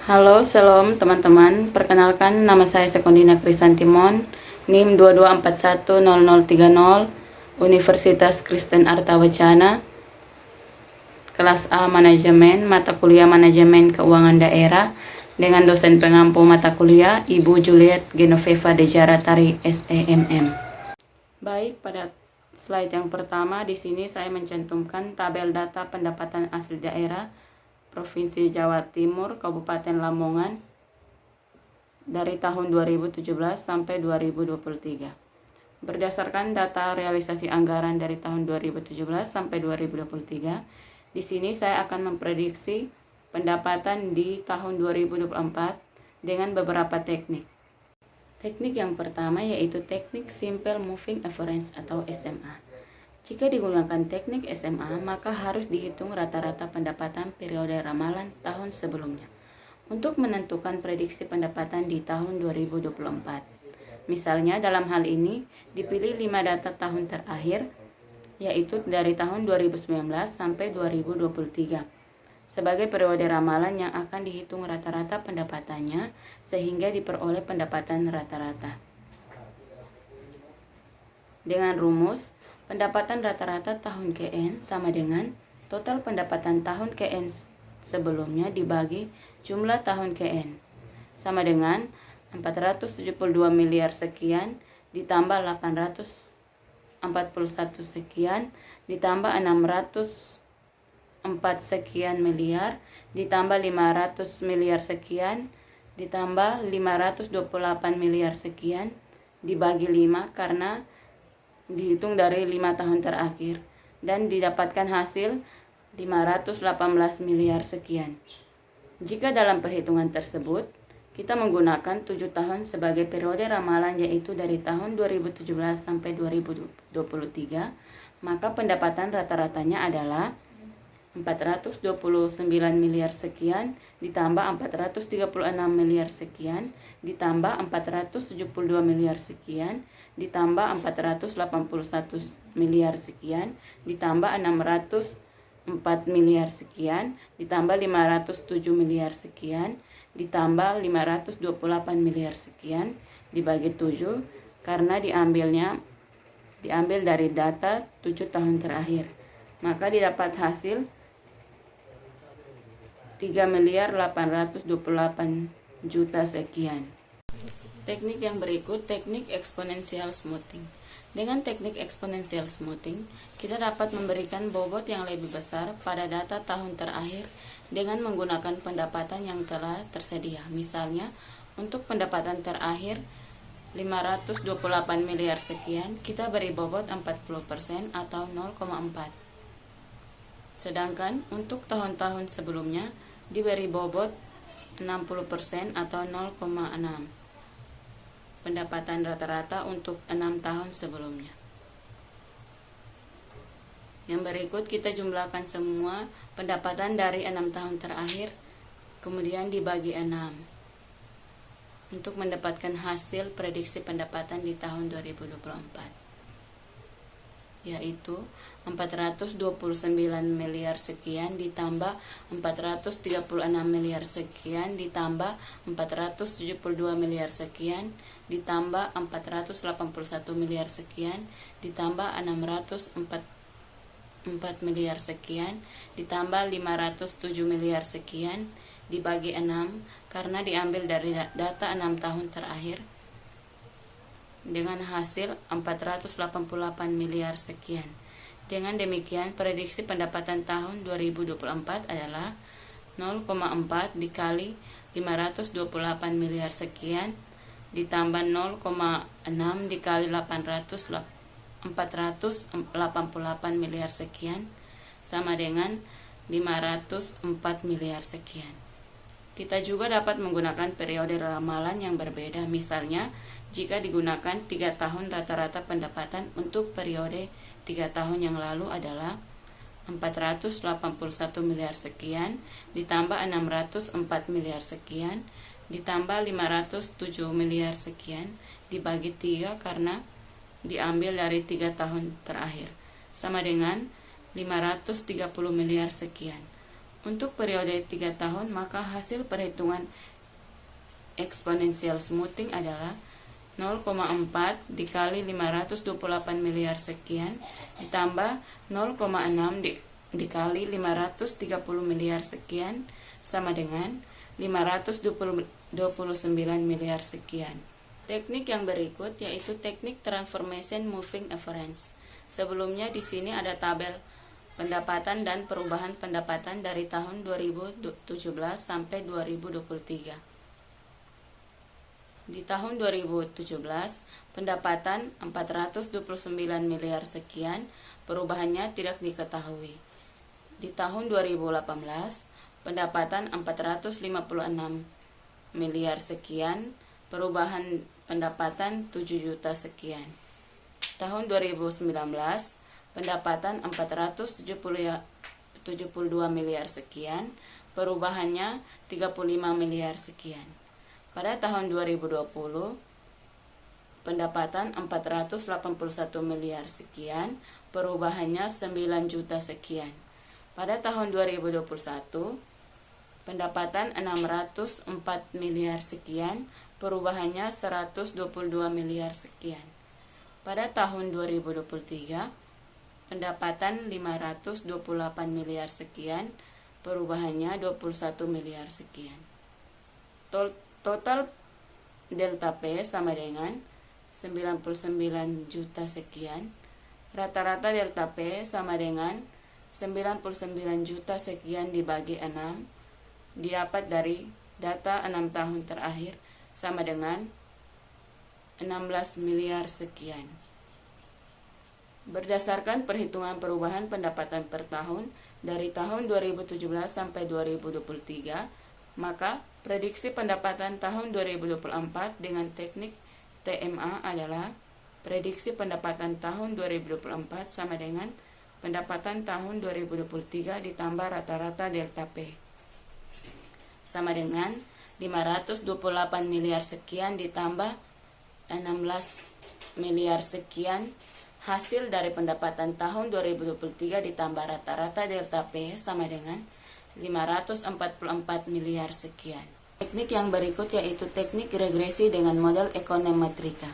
Halo, shalom teman-teman. Perkenalkan, nama saya Sekondina Krisantimon, NIM 22410030, Universitas Kristen Artawacana, kelas A Manajemen, mata kuliah Manajemen Keuangan Daerah, dengan dosen pengampu mata kuliah Ibu Juliet Genoveva Dejaratari SEMM. Baik, pada slide yang pertama di sini saya mencantumkan tabel data pendapatan asli daerah Provinsi Jawa Timur, Kabupaten Lamongan dari tahun 2017 sampai 2023. Berdasarkan data realisasi anggaran dari tahun 2017 sampai 2023, di sini saya akan memprediksi pendapatan di tahun 2024 dengan beberapa teknik. Teknik yang pertama yaitu teknik Simple Moving Average atau SMA. Jika digunakan teknik SMA, maka harus dihitung rata-rata pendapatan periode ramalan tahun sebelumnya untuk menentukan prediksi pendapatan di tahun 2024. Misalnya dalam hal ini dipilih 5 data tahun terakhir, yaitu dari tahun 2019 sampai 2023 sebagai periode ramalan yang akan dihitung rata-rata pendapatannya sehingga diperoleh pendapatan rata-rata. Dengan rumus, pendapatan rata-rata tahun KN sama dengan total pendapatan tahun KN sebelumnya dibagi jumlah tahun KN, sama dengan 472 miliar sekian ditambah 841 sekian ditambah 604 sekian miliar ditambah 500 miliar sekian ditambah 528 miliar sekian dibagi 5 karena dihitung dari 5 tahun terakhir dan didapatkan hasil 518 miliar sekian. Jika dalam perhitungan tersebut kita menggunakan 7 tahun sebagai periode ramalan yaitu dari tahun 2017 sampai 2023, maka pendapatan rata-ratanya adalah 429 miliar sekian ditambah 436 miliar sekian ditambah 472 miliar sekian ditambah 481 miliar sekian ditambah 604 miliar sekian ditambah 507 miliar sekian ditambah 528 miliar sekian dibagi 7 karena diambil dari data 7 tahun terakhir, maka didapat hasil 3.828 juta sekian. Teknik yang berikut, teknik exponential smoothing. Dengan teknik exponential smoothing, kita dapat memberikan bobot yang lebih besar pada data tahun terakhir dengan menggunakan pendapatan yang telah tersedia. Misalnya, untuk pendapatan terakhir 528 miliar sekian, kita beri bobot 40% atau 0,4. Sedangkan untuk tahun-tahun sebelumnya diberi bobot 60% atau 0,6 pendapatan rata-rata untuk 6 tahun sebelumnya. Yang berikut kita jumlahkan semua pendapatan dari 6 tahun terakhir kemudian dibagi 6 untuk mendapatkan hasil prediksi pendapatan di tahun 2024, yaitu 429 miliar sekian ditambah 436 miliar sekian ditambah 472 miliar sekian ditambah 481 miliar sekian ditambah 604 miliar sekian ditambah 507 miliar sekian dibagi 6 karena diambil dari data 6 tahun terakhir dengan hasil 488 miliar sekian. Dengan demikian, prediksi pendapatan tahun 2024 adalah 0,4 dikali 528 miliar sekian ditambah 0,6 dikali 488 miliar sekian sama dengan 504 miliar sekian. Kita juga dapat menggunakan periode ramalan yang berbeda. Misalnya, jika digunakan 3 tahun, rata-rata pendapatan untuk periode 3 tahun yang lalu adalah 481 miliar sekian ditambah 604 miliar sekian ditambah 507 miliar sekian dibagi 3 karena diambil dari 3 tahun terakhir sama dengan 530 miliar sekian. Untuk periode 3 tahun, maka hasil perhitungan eksponensial smoothing adalah 0,4 dikali 528 miliar sekian ditambah 0,6 dikali 530 miliar sekian sama dengan 529 miliar sekian. Teknik yang berikut yaitu teknik transformation moving average. Sebelumnya di sini ada tabel pendapatan dan perubahan pendapatan dari tahun 2017 sampai 2023. Di tahun 2017, pendapatan 429 miliar sekian, perubahannya tidak diketahui. Di tahun 2018, pendapatan 456 miliar sekian, perubahan pendapatan 7 juta sekian. Tahun 2019, pendapatan 472 miliar sekian, perubahannya 35 miliar sekian. Pada tahun 2020, pendapatan 481 miliar sekian, perubahannya 9 juta sekian. Pada tahun 2021, pendapatan 604 miliar sekian, perubahannya 122 miliar sekian. Pada tahun 2023, pendapatan 528 miliar sekian, perubahannya 21 miliar sekian. Total delta P sama dengan 99 juta sekian. Rata-rata delta P sama dengan 99 juta sekian dibagi 6. Didapat dari data 6 tahun terakhir sama dengan 16 miliar sekian. Berdasarkan perhitungan perubahan pendapatan per tahun dari tahun 2017 sampai 2023, maka prediksi pendapatan tahun 2024 dengan teknik TMA adalah prediksi pendapatan tahun 2024 sama dengan pendapatan tahun 2023 ditambah rata-rata delta P. Sama dengan 528 miliar sekian ditambah 16 miliar sekian hasil dari pendapatan tahun 2023 ditambah rata-rata delta P sama dengan 544 miliar sekian. Teknik yang berikut yaitu teknik regresi dengan model ekonometrika.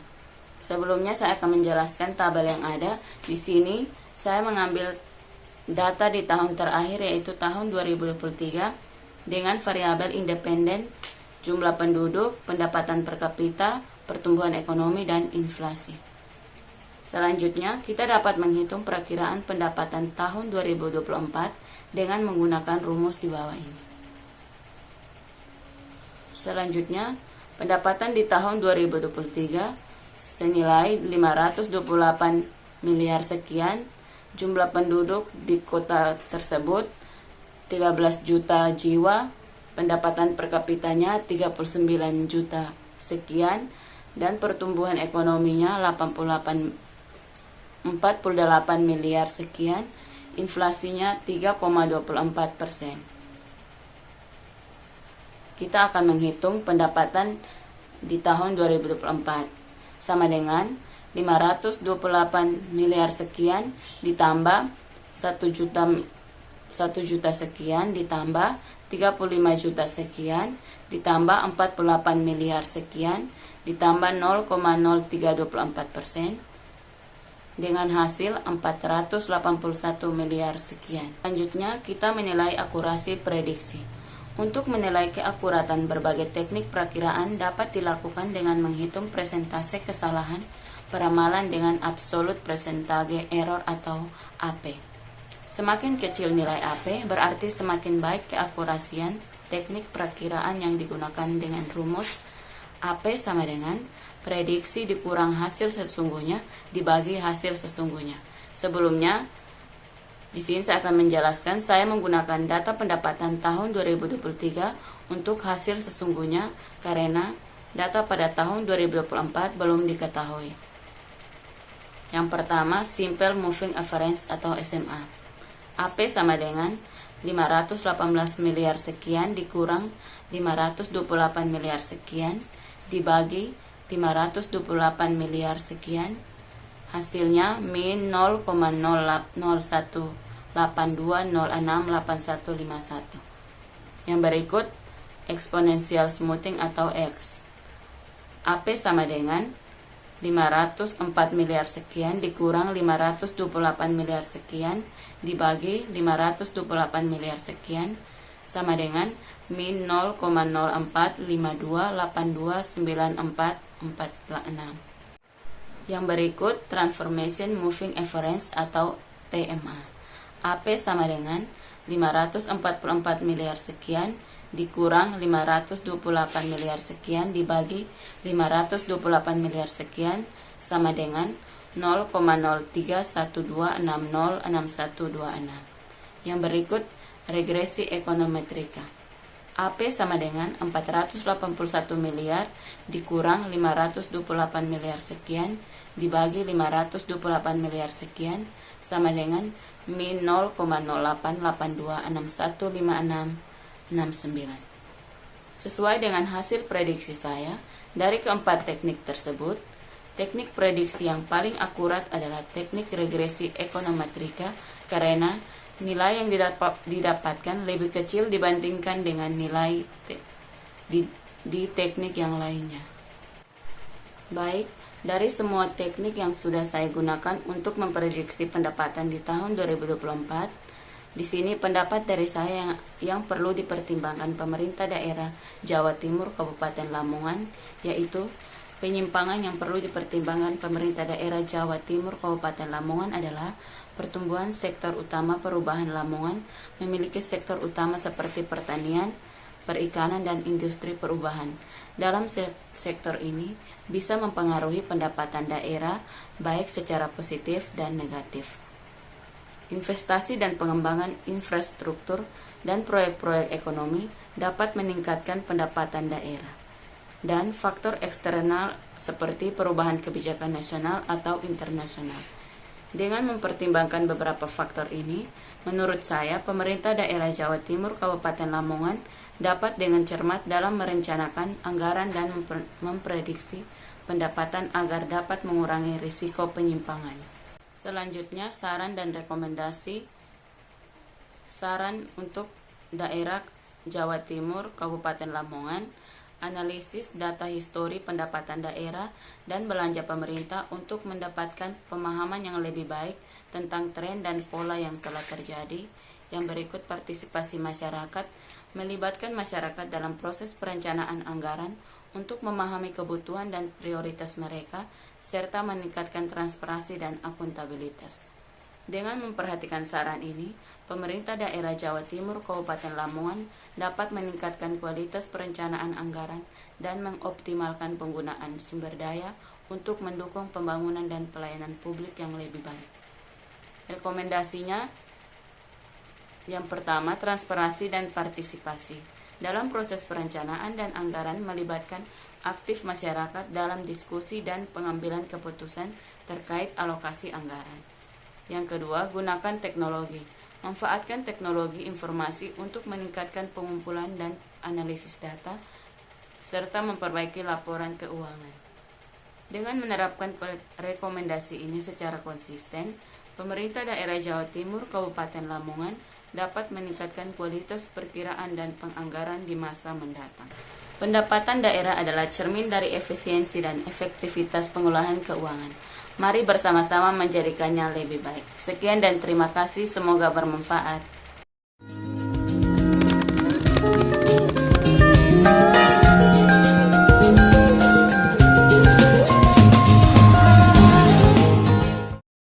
Sebelumnya saya akan menjelaskan tabel yang ada. Di sini saya mengambil data di tahun terakhir yaitu tahun 2023 dengan variabel independen, jumlah penduduk, pendapatan per kapita, pertumbuhan ekonomi, dan inflasi. Selanjutnya, kita dapat menghitung perakiraan pendapatan tahun 2024 dengan menggunakan rumus di bawah ini. Selanjutnya, pendapatan di tahun 2023 senilai 528 miliar sekian, jumlah penduduk di kota tersebut 13 juta jiwa, pendapatan per kapitanya 39 juta sekian, dan pertumbuhan ekonominya 48 miliar sekian, inflasinya 3,24%. Kita akan menghitung pendapatan di tahun 2024 sama dengan 528 miliar sekian ditambah 1 juta sekian ditambah 35 juta sekian ditambah 48 miliar sekian ditambah 0,0324% dengan hasil 481 miliar sekian. Selanjutnya, kita menilai akurasi prediksi. Untuk menilai keakuratan berbagai teknik perakiraan dapat dilakukan dengan menghitung persentase kesalahan peramalan dengan absolute percentage error atau AP. Semakin kecil nilai AP, berarti semakin baik keakurasian teknik perakiraan yang digunakan dengan rumus AP sama dengan prediksi dikurang hasil sesungguhnya dibagi hasil sesungguhnya. Sebelumnya, di sini saya akan menjelaskan saya menggunakan data pendapatan tahun 2023 untuk hasil sesungguhnya karena data pada tahun 2024 belum diketahui. Yang pertama, Simple Moving Average atau SMA. AP sama dengan 518 miliar sekian dikurang 528 miliar sekian dibagi 528 miliar sekian, hasilnya min 0,0182068151. Yang berikut exponential smoothing atau X. AP sama dengan 504 miliar sekian dikurang 528 miliar sekian dibagi 528 miliar sekian sama dengan min 0,0452829446. Yang berikut transformation moving average atau TMA. AP sama dengan 544 miliar sekian dikurang 528 miliar sekian dibagi 528 miliar sekian sama dengan 0,0312606126. Yang berikut regresi ekonometrika. AP sama dengan 481 miliar dikurang 528 miliar sekian dibagi 528 miliar sekian sama dengan min 0,0882615669. Sesuai dengan hasil prediksi saya, dari keempat teknik tersebut, teknik prediksi yang paling akurat adalah teknik regresi ekonometrika karena nilai yang didapatkan lebih kecil dibandingkan dengan nilai di teknik yang lainnya. Baik, dari semua teknik yang sudah saya gunakan untuk memprediksi pendapatan di tahun 2024, di sini pendapat dari saya yang perlu dipertimbangkan pemerintah daerah Jawa Timur Kabupaten Lamongan, yaitu penyimpangan yang perlu dipertimbangkan pemerintah daerah Jawa Timur Kabupaten Lamongan adalah pertumbuhan sektor utama perubahan Lamongan memiliki sektor utama seperti pertanian, perikanan, dan industri perubahan. Dalam sektor ini bisa mempengaruhi pendapatan daerah baik secara positif dan negatif. Investasi dan pengembangan infrastruktur dan proyek-proyek ekonomi dapat meningkatkan pendapatan daerah. Dan faktor eksternal seperti perubahan kebijakan nasional atau internasional. Dengan mempertimbangkan beberapa faktor ini, menurut saya pemerintah daerah Jawa Timur Kabupaten Lamongan dapat dengan cermat dalam merencanakan anggaran dan memprediksi pendapatan agar dapat mengurangi risiko penyimpangan. Selanjutnya, saran dan rekomendasi. Saran untuk daerah Jawa Timur Kabupaten Lamongan: analisis data histori pendapatan daerah dan belanja pemerintah untuk mendapatkan pemahaman yang lebih baik tentang tren dan pola yang telah terjadi. Yang berikut partisipasi masyarakat, melibatkan masyarakat dalam proses perencanaan anggaran untuk memahami kebutuhan dan prioritas mereka, serta meningkatkan transparansi dan akuntabilitas. Dengan memperhatikan saran ini, pemerintah daerah Jawa Timur Kabupaten Lamongan dapat meningkatkan kualitas perencanaan anggaran dan mengoptimalkan penggunaan sumber daya untuk mendukung pembangunan dan pelayanan publik yang lebih baik. Rekomendasinya, yang pertama, transparansi dan partisipasi. Dalam proses perencanaan dan anggaran melibatkan aktif masyarakat dalam diskusi dan pengambilan keputusan terkait alokasi anggaran. Yang kedua, gunakan teknologi. Manfaatkan teknologi informasi untuk meningkatkan pengumpulan dan analisis data, serta memperbaiki laporan keuangan. Dengan menerapkan rekomendasi ini secara konsisten, pemerintah daerah Jawa Timur Kabupaten Lamongan dapat meningkatkan kualitas perkiraan dan penganggaran di masa mendatang. Pendapatan daerah adalah cermin dari efisiensi dan efektivitas pengolahan keuangan. Mari bersama-sama menjadikannya lebih baik. Sekian dan terima kasih, semoga bermanfaat.